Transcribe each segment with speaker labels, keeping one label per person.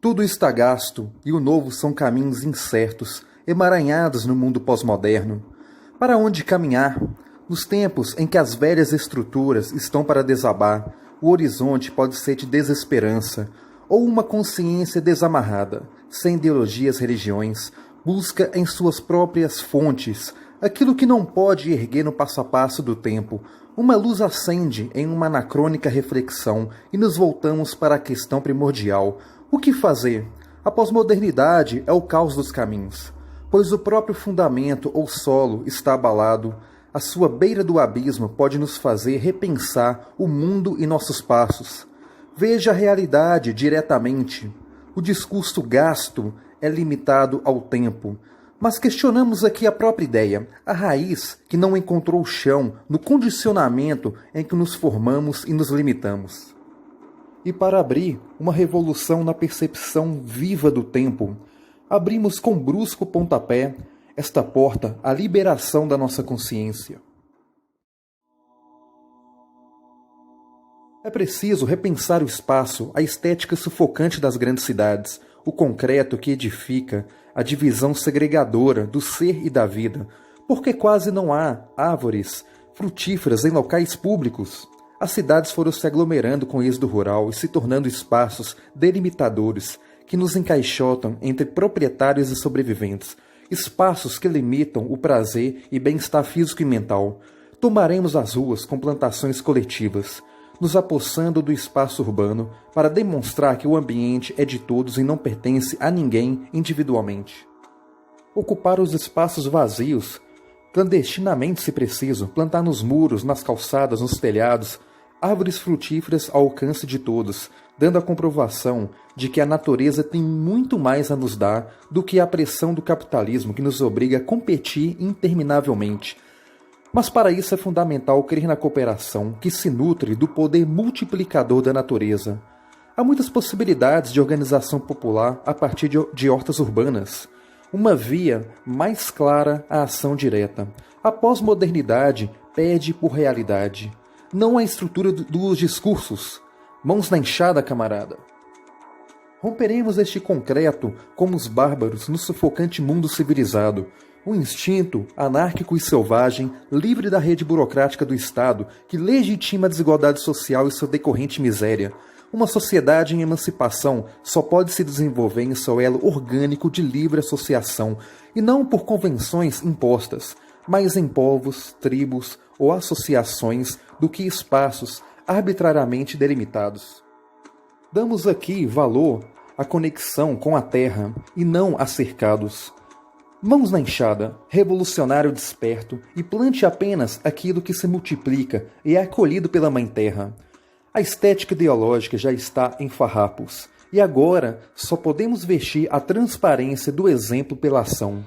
Speaker 1: Tudo está gasto e o novo são caminhos incertos, emaranhados no mundo pós-moderno. Para onde caminhar? Nos tempos em que as velhas estruturas estão para desabar, o horizonte pode ser de desesperança, ou uma consciência desamarrada, sem ideologias, religiões, busca em suas próprias fontes aquilo que não pode erguer no passo a passo do tempo. Uma luz acende em uma anacrônica reflexão e nos voltamos para a questão primordial. O que fazer? A pós-modernidade é o caos dos caminhos, pois o próprio fundamento ou solo está abalado. A sua beira do abismo pode nos fazer repensar o mundo e nossos passos. Veja a realidade diretamente. O discurso gasto é limitado ao tempo. Mas questionamos aqui a própria ideia, a raiz que não encontrou chão no condicionamento em que nos formamos e nos limitamos. E para abrir uma revolução na percepção viva do tempo, abrimos com brusco pontapé esta porta à liberação da nossa consciência. É preciso repensar o espaço, a estética sufocante das grandes cidades, o concreto que edifica, a divisão segregadora do ser e da vida, porque quase não há árvores frutíferas em locais públicos. As cidades foram se aglomerando com o êxodo rural e se tornando espaços delimitadores que nos encaixotam entre proprietários e sobreviventes, espaços que limitam o prazer e bem-estar físico e mental. Tomaremos as ruas com plantações coletivas, nos apossando do espaço urbano para demonstrar que o ambiente é de todos e não pertence a ninguém individualmente. Ocupar os espaços vazios, clandestinamente se preciso, plantar nos muros, nas calçadas, nos telhados, árvores frutíferas ao alcance de todos, dando a comprovação de que a natureza tem muito mais a nos dar do que a pressão do capitalismo que nos obriga a competir interminavelmente. Mas para isso é fundamental crer na cooperação, que se nutre do poder multiplicador da natureza. Há muitas possibilidades de organização popular a partir de hortas urbanas. Uma via mais clara à ação direta. A pós-modernidade pede por realidade. Não a estrutura dos discursos. Mãos na enxada, camarada. Romperemos este concreto como os bárbaros no sufocante mundo civilizado. Um instinto anárquico e selvagem, livre da rede burocrática do Estado, que legitima a desigualdade social e sua decorrente miséria. Uma sociedade em emancipação só pode se desenvolver em seu elo orgânico de livre associação, e não por convenções impostas, mas em povos, tribos ou associações do que espaços arbitrariamente delimitados. Damos aqui valor à conexão com a terra e não a cercados. Mãos na enxada, revolucionário desperto, e plante apenas aquilo que se multiplica e é acolhido pela Mãe Terra. A estética ideológica já está em farrapos, e agora só podemos vestir a transparência do exemplo pela ação.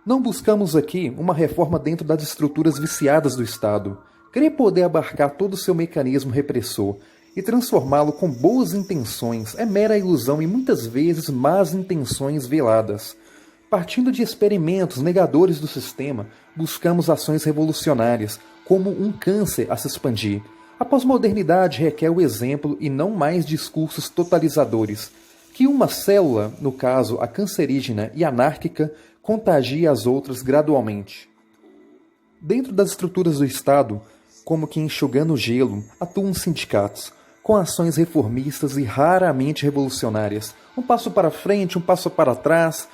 Speaker 1: Não buscamos aqui uma reforma dentro das estruturas viciadas do Estado. Querer poder abarcar todo o seu mecanismo repressor e transformá-lo com boas intenções é mera ilusão e muitas vezes más intenções veladas. Partindo de experimentos negadores do sistema, buscamos ações revolucionárias, como um câncer a se expandir. A pós-modernidade requer o exemplo e não mais discursos totalizadores, que uma célula, no caso a cancerígena e anárquica, contagia as outras gradualmente. Dentro das estruturas do Estado, como que enxugando gelo, atuam sindicatos, com ações reformistas e raramente revolucionárias. Um passo para frente, um passo para trás,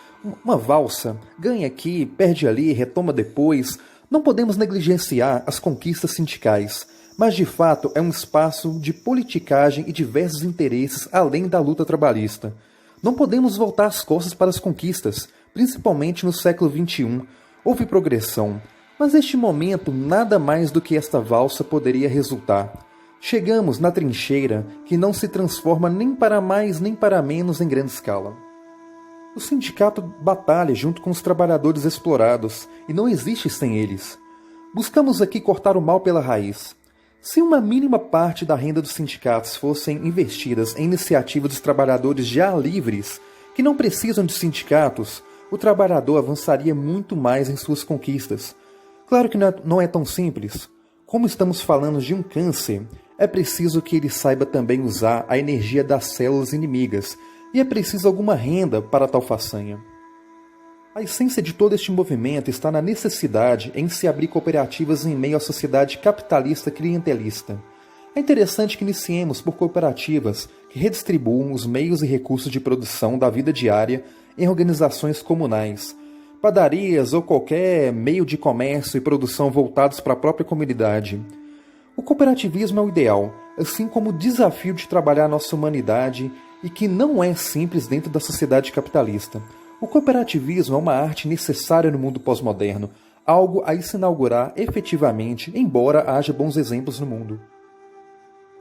Speaker 1: uma valsa, ganha aqui, perde ali, retoma depois. Não podemos negligenciar as conquistas sindicais, mas de fato é um espaço de politicagem e diversos interesses além da luta trabalhista. Não podemos voltar as costas para as conquistas, principalmente no século XXI. Houve progressão, mas neste momento nada mais do que esta valsa poderia resultar. Chegamos na trincheira que não se transforma nem para mais nem para menos em grande escala. O sindicato batalha junto com os trabalhadores explorados e não existe sem eles. Buscamos aqui cortar o mal pela raiz. Se uma mínima parte da renda dos sindicatos fossem investidas em iniciativas dos trabalhadores já livres, que não precisam de sindicatos, o trabalhador avançaria muito mais em suas conquistas. Claro que não é tão simples. Como estamos falando de um câncer, é preciso que ele saiba também usar a energia das células inimigas, e é preciso alguma renda para tal façanha. A essência de todo este movimento está na necessidade em se abrir cooperativas em meio à sociedade capitalista clientelista. É interessante que iniciemos por cooperativas que redistribuam os meios e recursos de produção da vida diária em organizações comunais, padarias ou qualquer meio de comércio e produção voltados para a própria comunidade. O cooperativismo é o ideal, assim como o desafio de trabalhar a nossa humanidade e que não é simples dentro da sociedade capitalista. O cooperativismo é uma arte necessária no mundo pós-moderno, algo a se inaugurar efetivamente, embora haja bons exemplos no mundo.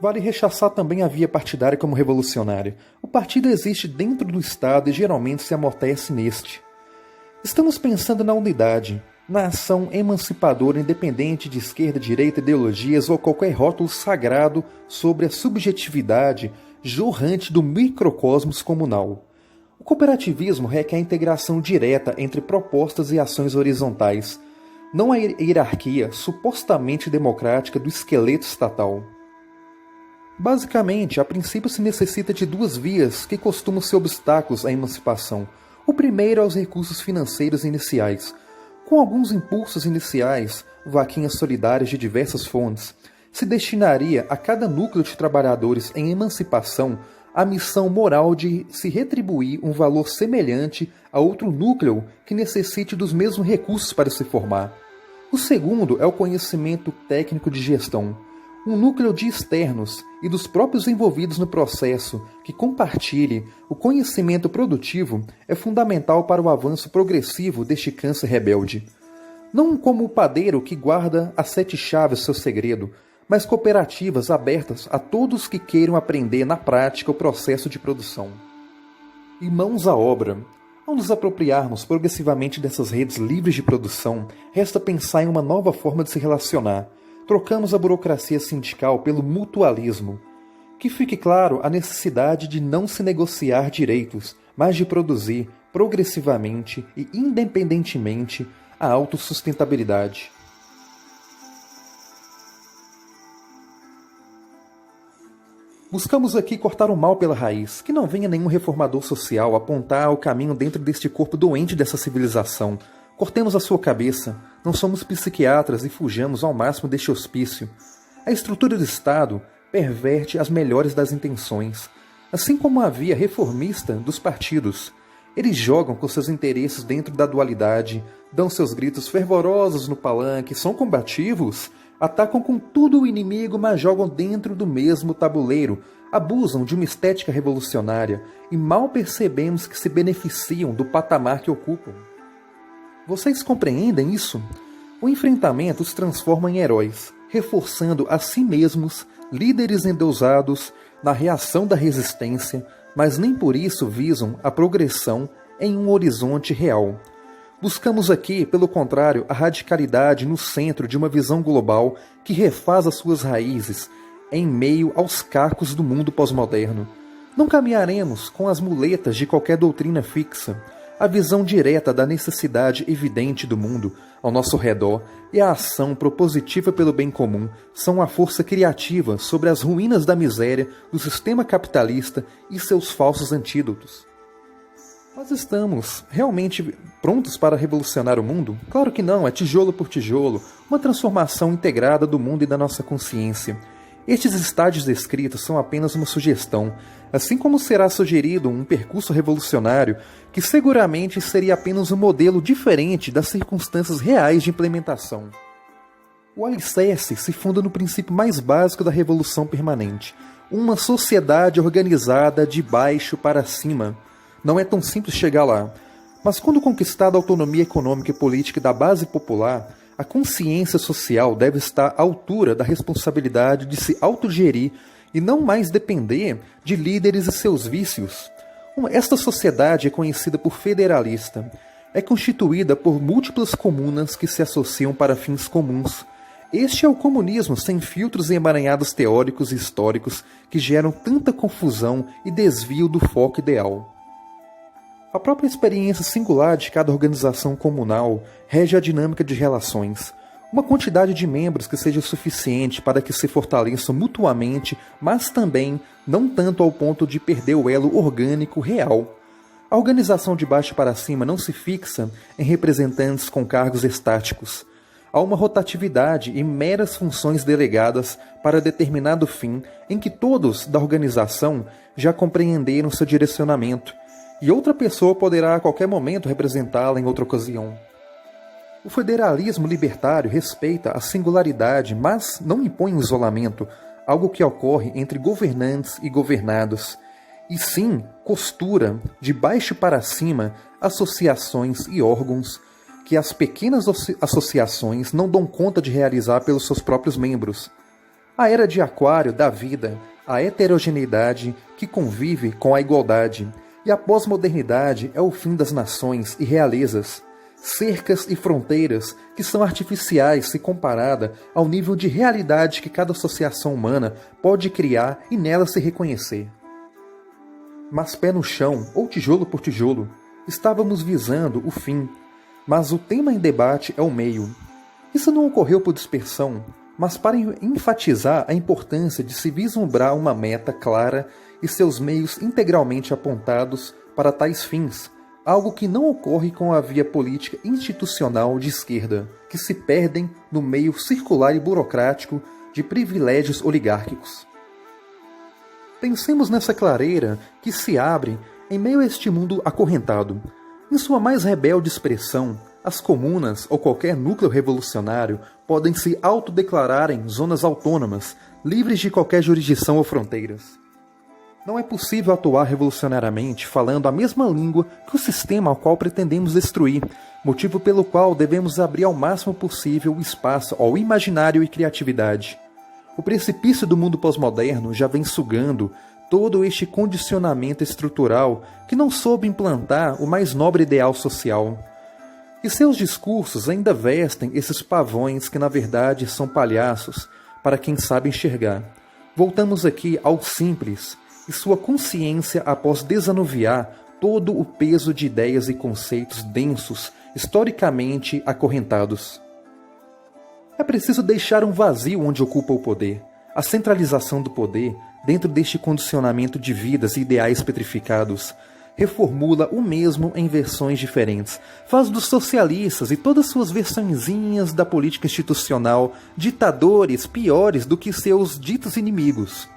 Speaker 1: Vale rechaçar também a via partidária como revolucionária. O partido existe dentro do Estado e geralmente se amortece neste. Estamos pensando na unidade, na ação emancipadora independente de esquerda, direita, ideologias ou qualquer rótulo sagrado sobre a subjetividade jorrante do microcosmos comunal. O cooperativismo requer a integração direta entre propostas e ações horizontais, não a hierarquia supostamente democrática do esqueleto estatal. Basicamente, a princípio se necessita de duas vias que costumam ser obstáculos à emancipação. O primeiro é os recursos financeiros iniciais. Com alguns impulsos iniciais, vaquinhas solidárias de diversas fontes, se destinaria a cada núcleo de trabalhadores em emancipação a missão moral de se retribuir um valor semelhante a outro núcleo que necessite dos mesmos recursos para se formar. O segundo é o conhecimento técnico de gestão. Um núcleo de externos e dos próprios envolvidos no processo que compartilhe o conhecimento produtivo é fundamental para o avanço progressivo deste câncer rebelde. Não como o padeiro que guarda as 7 chaves do seu segredo, mas cooperativas abertas a todos que queiram aprender na prática o processo de produção. E mãos à obra. Ao nos apropriarmos progressivamente dessas redes livres de produção, resta pensar em uma nova forma de se relacionar. Trocamos a burocracia sindical pelo mutualismo. Que fique claro a necessidade de não se negociar direitos, mas de produzir progressivamente e independentemente a autossustentabilidade. Buscamos aqui cortar o mal pela raiz, que não venha nenhum reformador social apontar o caminho dentro deste corpo doente dessa civilização. Cortemos a sua cabeça, não somos psiquiatras e fujamos ao máximo deste hospício. A estrutura do Estado perverte as melhores das intenções, assim como a via reformista dos partidos. Eles jogam com seus interesses dentro da dualidade, dão seus gritos fervorosos no palanque, são combativos, atacam com tudo o inimigo, mas jogam dentro do mesmo tabuleiro, abusam de uma estética revolucionária e mal percebemos que se beneficiam do patamar que ocupam. Vocês compreendem isso? O enfrentamento os transforma em heróis, reforçando a si mesmos, líderes endeusados, na reação da resistência, mas nem por isso visam a progressão em um horizonte real. Buscamos aqui, pelo contrário, a radicalidade no centro de uma visão global que refaz as suas raízes em meio aos cacos do mundo pós-moderno. Não caminharemos com as muletas de qualquer doutrina fixa. A visão direta da necessidade evidente do mundo ao nosso redor e a ação propositiva pelo bem comum são a força criativa sobre as ruínas da miséria do sistema capitalista e seus falsos antídotos. Mas estamos realmente prontos para revolucionar o mundo? Claro que não, é tijolo por tijolo, uma transformação integrada do mundo e da nossa consciência. Estes estágios descritos são apenas uma sugestão, assim como será sugerido um percurso revolucionário que seguramente seria apenas um modelo diferente das circunstâncias reais de implementação. O alicerce se funda no princípio mais básico da revolução permanente, uma sociedade organizada de baixo para cima. Não é tão simples chegar lá, mas quando conquistada a autonomia econômica e política da base popular, a consciência social deve estar à altura da responsabilidade de se autogerir e não mais depender de líderes e seus vícios. Esta sociedade é conhecida por federalista. É constituída por múltiplas comunas que se associam para fins comuns. Este é o comunismo sem filtros e emaranhados teóricos e históricos que geram tanta confusão e desvio do foco ideal. A própria experiência singular de cada organização comunal rege a dinâmica de relações. uma quantidade de membros que seja suficiente para que se fortaleçam mutuamente, mas também não tanto ao ponto de perder o elo orgânico real. A organização de baixo para cima não se fixa em representantes com cargos estáticos. Há uma rotatividade e meras funções delegadas para determinado fim em que todos da organização já compreenderam seu direcionamento, e outra pessoa poderá a qualquer momento representá-la em outra ocasião. O federalismo libertário respeita a singularidade, mas não impõe um isolamento, algo que ocorre entre governantes e governados, e sim costura, de baixo para cima, associações e órgãos que as pequenas associações não dão conta de realizar pelos seus próprios membros. A era de Aquário dá vida à heterogeneidade que convive com a igualdade, e a pós-modernidade é o fim das nações e realezas, cercas e fronteiras que são artificiais se comparada ao nível de realidade que cada associação humana pode criar e nela se reconhecer. Mas pé no chão, ou tijolo por tijolo, estávamos visando o fim, mas o tema em debate é o meio. Isso não ocorreu por dispersão, mas para enfatizar a importância de se vislumbrar uma meta clara e seus meios integralmente apontados para tais fins, algo que não ocorre com a via política institucional de esquerda, que se perdem no meio circular e burocrático de privilégios oligárquicos. Pensemos nessa clareira que se abre em meio a este mundo acorrentado. Em sua mais rebelde expressão, as comunas ou qualquer núcleo revolucionário podem se autodeclararem zonas autônomas, livres de qualquer jurisdição ou fronteiras. Não é possível atuar revolucionariamente falando a mesma língua que o sistema ao qual pretendemos destruir, motivo pelo qual devemos abrir ao máximo possível o espaço ao imaginário e criatividade. O precipício do mundo pós-moderno já vem sugando todo este condicionamento estrutural que não soube implantar o mais nobre ideal social. E seus discursos ainda vestem esses pavões que na verdade são palhaços para quem sabe enxergar. Voltamos aqui ao simples, e sua consciência após desanuviar todo o peso de ideias e conceitos densos, historicamente acorrentados. É preciso deixar um vazio onde ocupa o poder. A centralização do poder, dentro deste condicionamento de vidas e ideais petrificados, reformula o mesmo em versões diferentes. Faz dos socialistas e todas suas versõezinhas da política institucional ditadores piores do que seus ditos inimigos.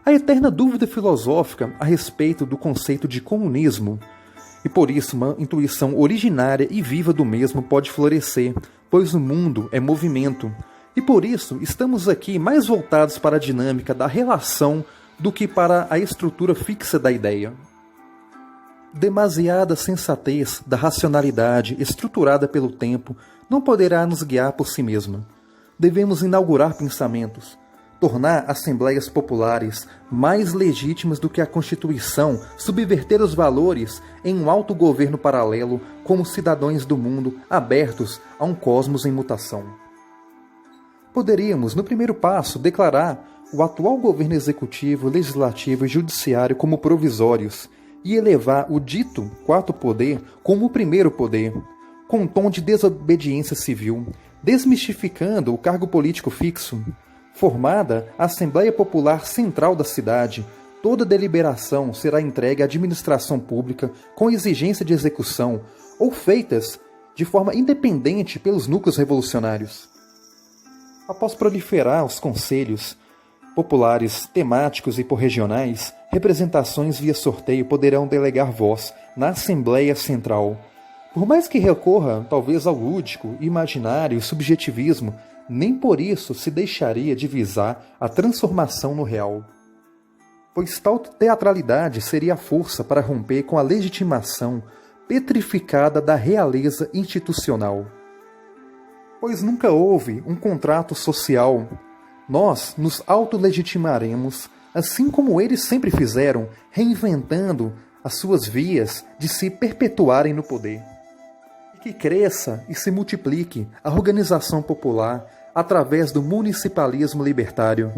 Speaker 1: A eterna dúvida filosófica a respeito do conceito de comunismo, e por isso uma intuição originária e viva do mesmo pode florescer, pois o mundo é movimento, e por isso estamos aqui mais voltados para a dinâmica da relação do que para a estrutura fixa da ideia. Demasiada sensatez da racionalidade estruturada pelo tempo não poderá nos guiar por si mesma. Devemos inaugurar pensamentos, tornar assembleias populares mais legítimas do que a Constituição, subverter os valores em um autogoverno paralelo como cidadãos do mundo abertos a um cosmos em mutação. Poderíamos, no primeiro passo, declarar o atual governo executivo, legislativo e judiciário como provisórios e elevar o dito quarto poder como o primeiro poder, com um tom de desobediência civil, desmistificando o cargo político fixo. Formada a Assembleia Popular Central da cidade, toda deliberação será entregue à administração pública com exigência de execução ou feitas de forma independente pelos núcleos revolucionários. Após proliferar os conselhos populares temáticos e por-regionais, representações via sorteio poderão delegar voz na Assembleia Central. Por mais que recorra talvez ao lúdico, imaginário e subjetivismo, nem por isso se deixaria de visar a transformação no real. Pois tal teatralidade seria a força para romper com a legitimação petrificada da realeza institucional. Pois nunca houve um contrato social. Nós nos autolegitimaremos, assim como eles sempre fizeram, reinventando as suas vias de se perpetuarem no poder. E que cresça e se multiplique a organização popular através do municipalismo libertário.